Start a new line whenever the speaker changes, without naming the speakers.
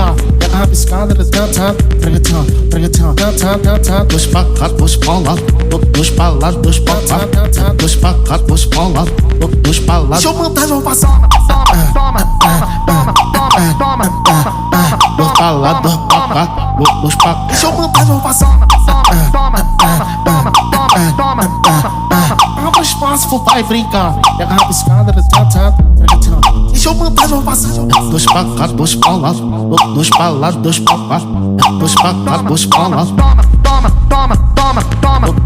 brincar. Pega rabiscada, resgata, pregatão, pregatão, tata, tata. Dois pra cá, dois pra lá, dois pra lá, dois pra cá, dois pra cá, dois pra lá, dois pra lá. Deixa eu montar, vou passar. Toma, toma, toma, toma, toma. Dois pra lá, dois pra cá, dois pra cá. Deixa eu montar, vou passar. Toma, toma, toma, toma, toma. Abra espaço, vai brincar. Pega rabiscada, resgata, pregatão. Deixa eu montar, vou passar. Dois pra cá, dois pra lá, dois pra lá, dois pra cá, dois pra cá, dois pra lá. Toma, toma, toma.